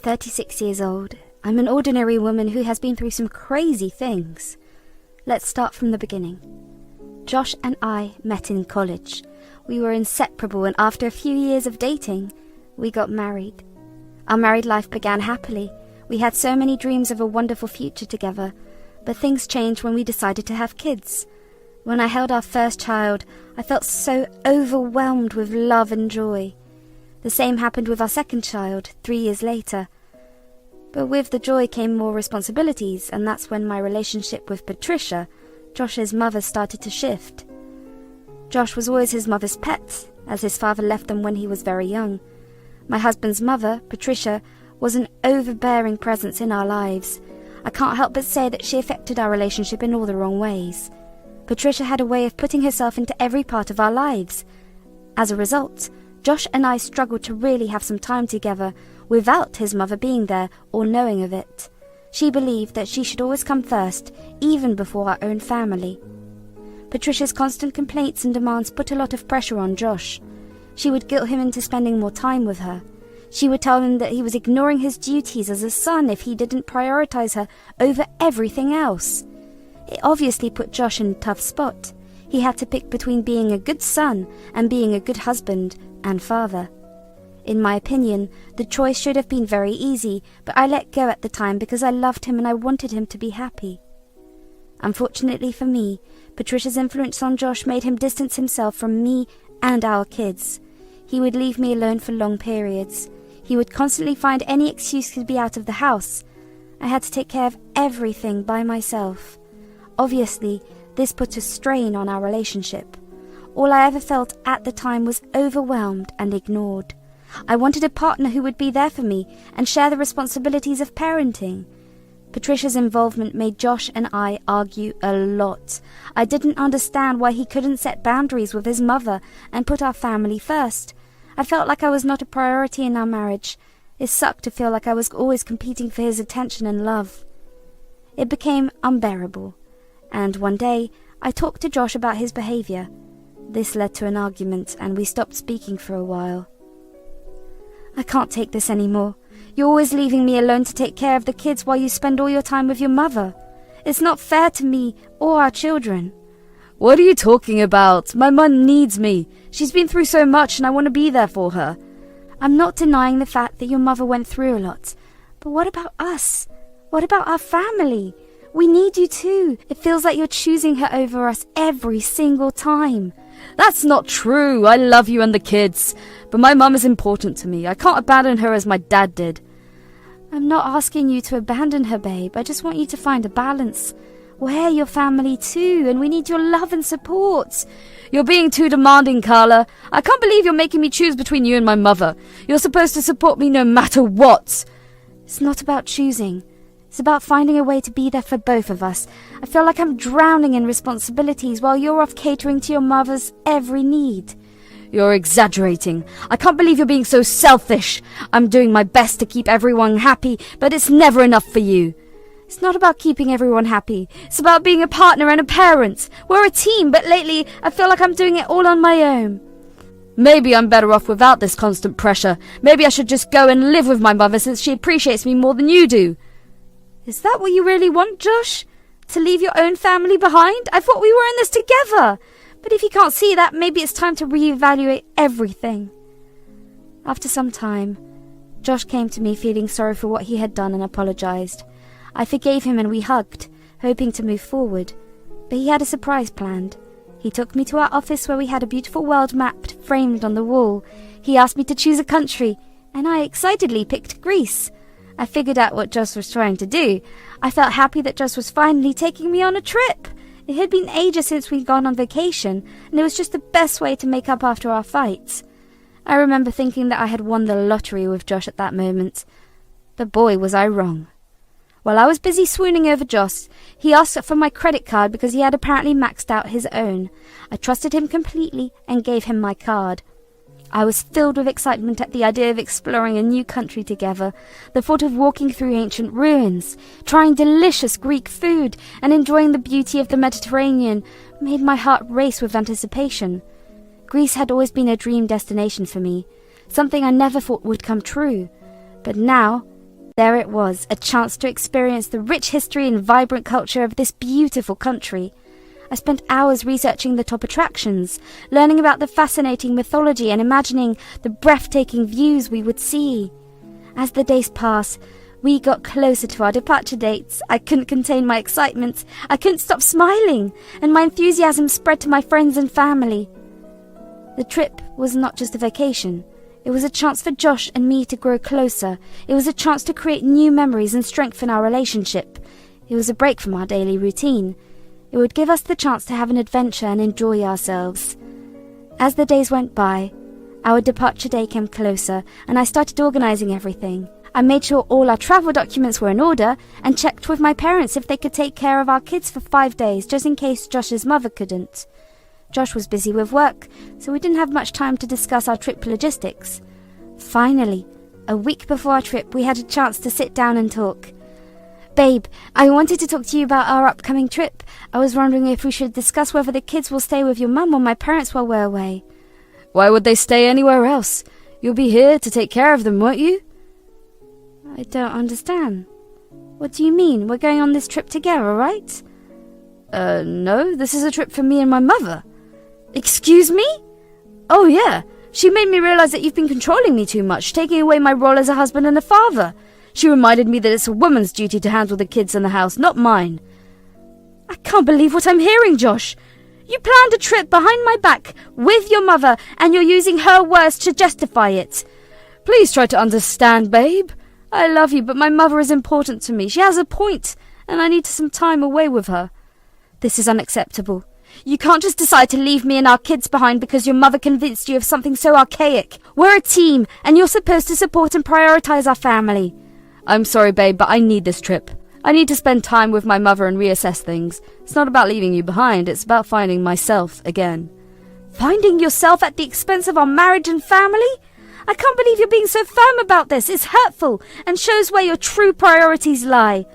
36 years old. I'm an ordinary woman who has been through some crazy things. Let's start from the beginning. Josh and I met in college. We were inseparable, and after a few years of dating, we got married. Our married life began happily. We had so many dreams of a wonderful future together, but things changed when we decided to have kids. When I held our first child, I felt so overwhelmed with love and joy. The same happened with our second child, 3 years later. But with the joy came more responsibilities, and that's when my relationship with Patricia, Josh's mother, started to shift. Josh was always his mother's pet, as his father left them when he was very young. My husband's mother, Patricia, was an overbearing presence in our lives. I can't help but say that she affected our relationship in all the wrong ways. Patricia had a way of putting herself into every part of our lives. As a result, Josh and I struggled to really have some time together without his mother being there or knowing of it. She believed that she should always come first, even before our own family. Patricia's constant complaints and demands put a lot of pressure on Josh. She would guilt him into spending more time with her. She would tell him that he was ignoring his duties as a son if he didn't prioritize her over everything else. It obviously put Josh in a tough spot. He had to pick between being a good son and being a good husband and father. In my opinion, the choice should have been very easy, but I let go at the time because I loved him and I wanted him to be happy. Unfortunately for me, Patricia's influence on Josh made him distance himself from me and our kids. He would leave me alone for long periods. He would constantly find any excuse to be out of the house. I had to take care of everything by myself. Obviously, this put a strain on our relationship. All I ever felt at the time was overwhelmed and ignored. I wanted a partner who would be there for me and share the responsibilities of parenting. Patricia's involvement made Josh and I argue a lot. I didn't understand why he couldn't set boundaries with his mother and put our family first. I felt like I was not a priority in our marriage. It sucked to feel like I was always competing for his attention and love. It became unbearable, and one day I talked to Josh about his behavior. This led to an argument, and we stopped speaking for a while. I can't take this anymore. You're always leaving me alone to take care of the kids while you spend all your time with your mother. It's not fair to me or our children. What are you talking about? My mum needs me. She's been through so much and I want to be there for her. I'm not denying the fact that your mother went through a lot. But what about us? What about our family? We need you too. It feels like you're choosing her over us every single time. That's not true. I love you and the kids. But my mum is important to me. I can't abandon her as my dad did. I'm not asking you to abandon her, babe. I just want you to find a balance. We're your family too, and we need your love and support. You're being too demanding, Carla. I can't believe you're making me choose between you and my mother. You're supposed to support me no matter what. It's not about choosing. It's about finding a way to be there for both of us. I feel like I'm drowning in responsibilities while you're off catering to your mother's every need. You're exaggerating. I can't believe you're being so selfish. I'm doing my best to keep everyone happy, but it's never enough for you. It's not about keeping everyone happy. It's about being a partner and a parent. We're a team, but lately I feel like I'm doing it all on my own. Maybe I'm better off without this constant pressure. Maybe I should just go and live with my mother since she appreciates me more than you do. Is that what you really want, Josh? To leave your own family behind? I thought we were in this together. But if you can't see that, maybe it's time to reevaluate everything. After some time, Josh came to me feeling sorry for what he had done and apologized. I forgave him and we hugged, hoping to move forward. But he had a surprise planned. He took me to our office where we had a beautiful world map framed on the wall. He asked me to choose a country, and I excitedly picked Greece. I figured out what Josh was trying to do. I felt happy that Josh was finally taking me on a trip. It had been ages since we'd gone on vacation, and it was just the best way to make up after our fights. I remember thinking that I had won the lottery with Josh at that moment. But boy, was I wrong. While I was busy swooning over Josh, he asked for my credit card because he had apparently maxed out his own. I trusted him completely and gave him my card. I was filled with excitement at the idea of exploring a new country together. The thought of walking through ancient ruins, trying delicious Greek food, and enjoying the beauty of the Mediterranean made my heart race with anticipation. Greece had always been a dream destination for me, something I never thought would come true. But now, There it was, a chance to experience the rich history and vibrant culture of this beautiful country. I spent hours researching the top attractions, learning about the fascinating mythology and imagining the breathtaking views we would see. As the days passed, we got closer to our departure dates. I couldn't contain my excitement. I couldn't stop smiling, and my enthusiasm spread to my friends and family. The trip was not just a vacation. It was a chance for Josh and me to grow closer. It was a chance to create new memories and strengthen our relationship. It was a break from our daily routine. It would give us the chance to have an adventure and enjoy ourselves. As the days went by, our departure day came closer, and I started organizing everything. I made sure all our travel documents were in order and checked with my parents if they could take care of our kids for 5 days, just in case Josh's mother couldn't. Josh was busy with work, so we didn't have much time to discuss our trip logistics. Finally, a week before our trip, we had a chance to sit down and talk. Babe, I wanted to talk to you about our upcoming trip. I was wondering if we should discuss whether the kids will stay with your mum or my parents while we're away. Why would they stay anywhere else? You'll be here to take care of them, won't you? I don't understand. What do you mean? We're going on this trip together, right? No, this is a trip for me and my mother. Excuse me? Oh yeah, she made me realize that you've been controlling me too much, taking away my role as a husband and a father. She reminded me that it's a woman's duty to handle the kids in the house, not mine. I can't believe what I'm hearing, Josh. You planned a trip behind my back with your mother, and you're using her words to justify it. Please try to understand, babe. I love you, but my mother is important to me. She has a point, and I need some time away with her. This is unacceptable. You can't just decide to leave me and our kids behind because your mother convinced you of something so archaic. We're a team, and you're supposed to support and prioritize our family. I'm sorry, babe, but I need this trip. I need to spend time with my mother and reassess things. It's not about leaving you behind, it's about finding myself again. Finding yourself at the expense of our marriage and family? I can't believe you're being so firm about this. It's hurtful and shows where your true priorities lie.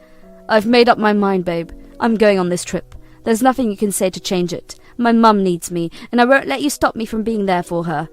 I've made up my mind, babe. I'm going on this trip. There's nothing you can say to change it. My mum needs me, and I won't let you stop me from being there for her.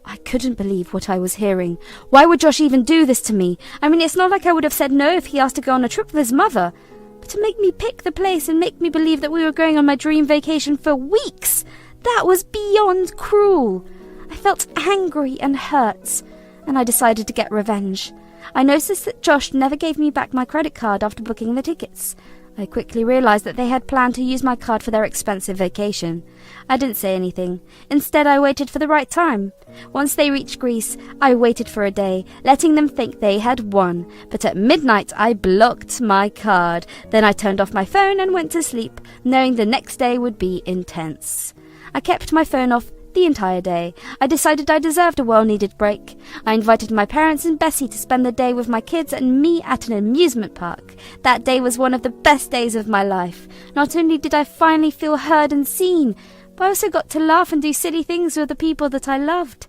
I couldn't believe what I was hearing. Why would Josh even do this to me? I mean, it's not like I would have said no if he asked to go on a trip with his mother. But to make me pick the place and make me believe that we were going on my dream vacation for weeks, that was beyond cruel. I felt angry and hurt, and I decided to get revenge. I noticed that Josh never gave me back my credit card after booking the tickets. I quickly realized that they had planned to use my card for their expensive vacation. I didn't say anything. Instead, I waited for the right time. Once they reached Greece, I waited for a day, letting them think they had won. But at midnight, I blocked my card. Then I turned off my phone and went to sleep, knowing the next day would be intense. I kept my phone off the entire day. I decided I deserved a well-needed break. I invited my parents and Bessie to spend the day with my kids and me at an amusement park. That day was one of the best days of my life. Not only did I finally feel heard and seen, but I also got to laugh and do silly things with the people that I loved.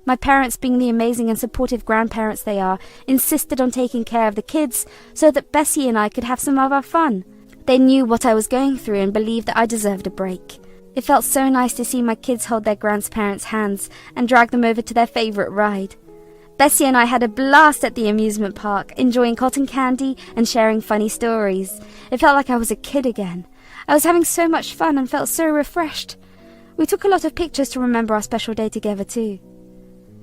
My parents, being the amazing and supportive grandparents they are, insisted on taking care of the kids so that Bessie and I could have some of our fun. They knew what I was going through and believed that I deserved a break. It felt so nice to see my kids hold their grandparents' hands and drag them over to their favourite ride. Bessie and I had a blast at the amusement park, enjoying cotton candy and sharing funny stories. It felt like I was a kid again. I was having so much fun and felt so refreshed. We took a lot of pictures to remember our special day together too.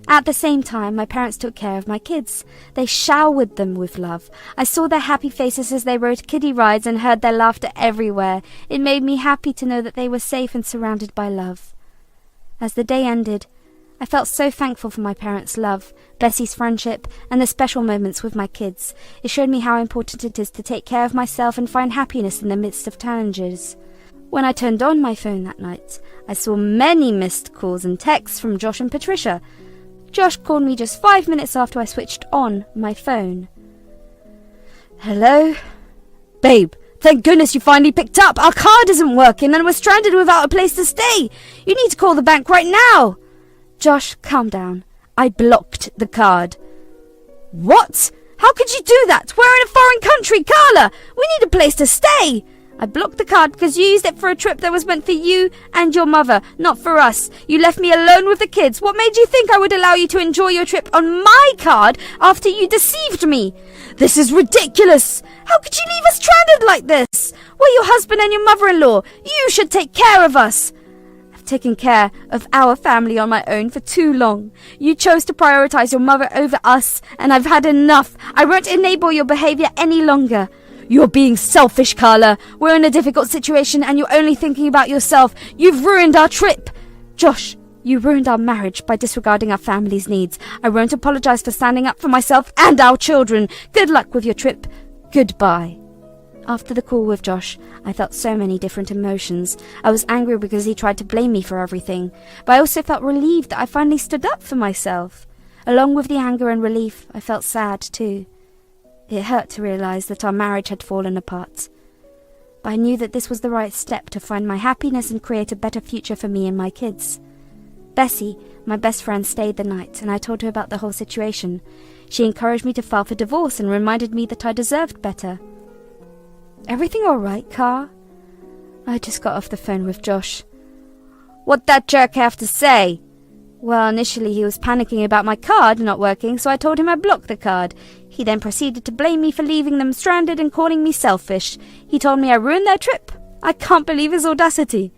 At the same time, my parents took care of my kids. They showered them with love. I saw their happy faces as they rode kiddie rides and heard their laughter everywhere. It made me happy to know that they were safe and surrounded by love. As the day ended, I felt so thankful for my parents' love, Bessie's friendship, and the special moments with my kids. It showed me how important it is to take care of myself and find happiness in the midst of challenges. When I turned on my phone that night, I saw many missed calls and texts from Josh and Patricia. Josh called me just 5 minutes after I switched on my phone. Hello? Babe, thank goodness you finally picked up. Our card isn't working and we're stranded without a place to stay. You need to call the bank right now. Josh, calm down. I blocked the card. What? How could you do that? We're in a foreign country, Carla. We need a place to stay. I blocked the card because you used it for a trip that was meant for you and your mother, not for us. You left me alone with the kids. What made you think I would allow you to enjoy your trip on my card after you deceived me? This is ridiculous. How could you leave us stranded like this? We're your husband and your mother-in-law. You should take care of us. I've taken care of our family on my own for too long. You chose to prioritize your mother over us, and I've had enough. I won't enable your behavior any longer. You're being selfish, Carla. We're in a difficult situation and you're only thinking about yourself. You've ruined our trip. Josh, you ruined our marriage by disregarding our family's needs. I won't apologize for standing up for myself and our children. Good luck with your trip. Goodbye. After the call with Josh, I felt so many different emotions. I was angry because he tried to blame me for everything, but I also felt relieved that I finally stood up for myself. Along with the anger and relief, I felt sad too. It hurt to realize that our marriage had fallen apart. But I knew that this was the right step to find my happiness and create a better future for me and my kids. Bessie, my best friend, stayed the night, and I told her about the whole situation. She encouraged me to file for divorce and reminded me that I deserved better. Everything all right, Car? I just got off the phone with Josh. What'd that jerk have to say? Well, initially he was panicking about my card not working, so I told him I blocked the card. He then proceeded to blame me for leaving them stranded and calling me selfish. He told me I ruined their trip. I can't believe his audacity.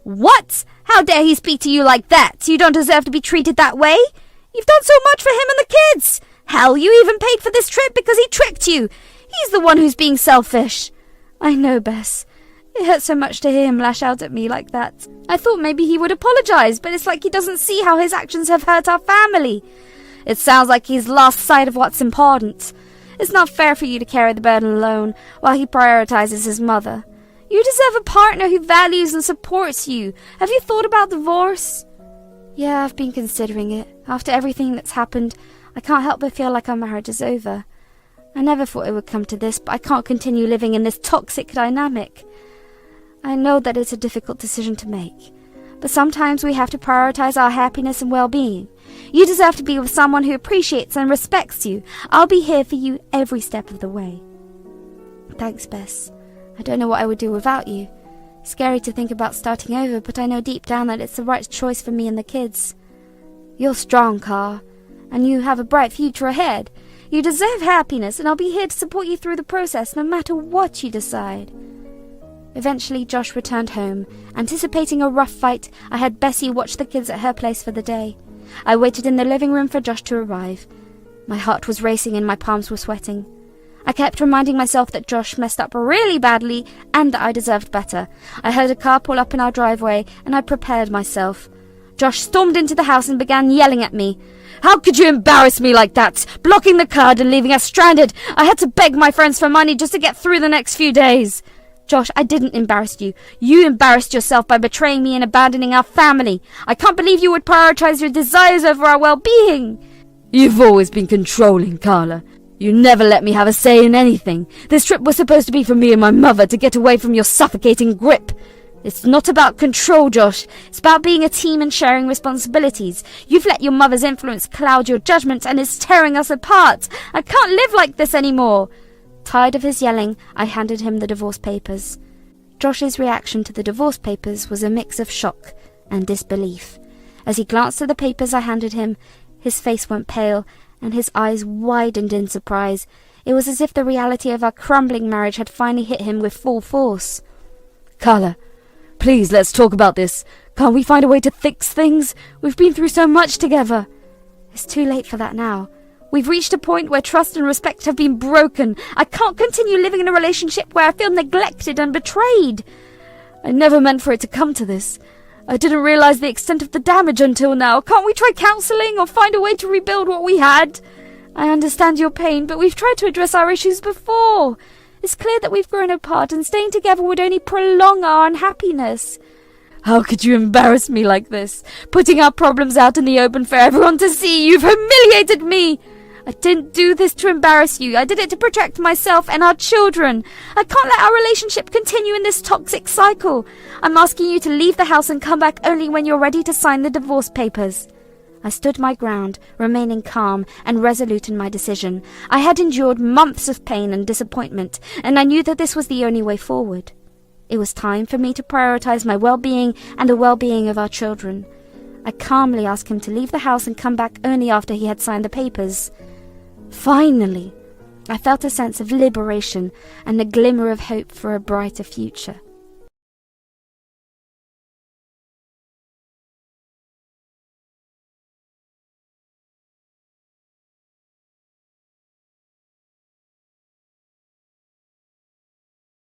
What? How dare he speak to you like that? You don't deserve to be treated that way. You've done so much for him and the kids. Hell, you even paid for this trip because he tricked you. He's the one who's being selfish. I know, Bess. It hurts so much to hear him lash out at me like that. I thought maybe he would apologize, but it's like he doesn't see how his actions have hurt our family. It sounds like he's lost sight of what's important. It's not fair for you to carry the burden alone while he prioritizes his mother. You deserve a partner who values and supports you. Have you thought about divorce? Yeah, I've been considering it. After everything that's happened, I can't help but feel like our marriage is over. I never thought it would come to this, but I can't continue living in this toxic dynamic. I know that it's a difficult decision to make, but sometimes we have to prioritize our happiness and well-being. You deserve to be with someone who appreciates and respects you. I'll be here for you every step of the way. Thanks, Bess. I don't know what I would do without you. Scary to think about starting over, but I know deep down that it's the right choice for me and the kids. You're strong, Car, and you have a bright future ahead. You deserve happiness, and I'll be here to support you through the process, no matter what you decide. Eventually, Josh returned home. Anticipating a rough fight, I had Bessie watch the kids at her place for the day. I waited in the living room for Josh to arrive. My heart was racing and my palms were sweating. I kept reminding myself that Josh messed up really badly and that I deserved better. I heard a car pull up in our driveway, and I prepared myself. Josh stormed into the house and began yelling at me. How could you embarrass me like that? Blocking the card and leaving us stranded. I had to beg my friends for money just to get through the next few days. Josh, I didn't embarrass you. You embarrassed yourself by betraying me and abandoning our family. I can't believe you would prioritize your desires over our well-being. You've always been controlling, Carla. You never let me have a say in anything. This trip was supposed to be for me and my mother, to get away from your suffocating grip. It's not about control, Josh. It's about being a team and sharing responsibilities. You've let your mother's influence cloud your judgment, and it's tearing us apart. I can't live like this anymore. Tired of his yelling, I handed him the divorce papers. Josh's reaction to the divorce papers was a mix of shock and disbelief. As he glanced at the papers I handed him, his face went pale and his eyes widened in surprise. It was as if the reality of our crumbling marriage had finally hit him with full force. Carla, please, let's talk about this. Can't we find a way to fix things? We've been through so much together. It's too late for that now. We've reached a point where trust and respect have been broken. I can't continue living in a relationship where I feel neglected and betrayed. I never meant for it to come to this. I didn't realize the extent of the damage until now. Can't we try counseling or find a way to rebuild what we had? I understand your pain, but we've tried to address our issues before. It's clear that we've grown apart, and staying together would only prolong our unhappiness. How could you embarrass me like this? Putting our problems out in the open for everyone to see. You've humiliated me. I didn't do this to embarrass you. I did it to protect myself and our children. I can't let our relationship continue in this toxic cycle. I'm asking you to leave the house and come back only when you're ready to sign the divorce papers. I stood my ground, remaining calm and resolute in my decision. I had endured months of pain and disappointment, and I knew that this was the only way forward. It was time for me to prioritize my well-being and the well-being of our children. I calmly asked him to leave the house and come back only after he had signed the papers. Finally, I felt a sense of liberation and a glimmer of hope for a brighter future.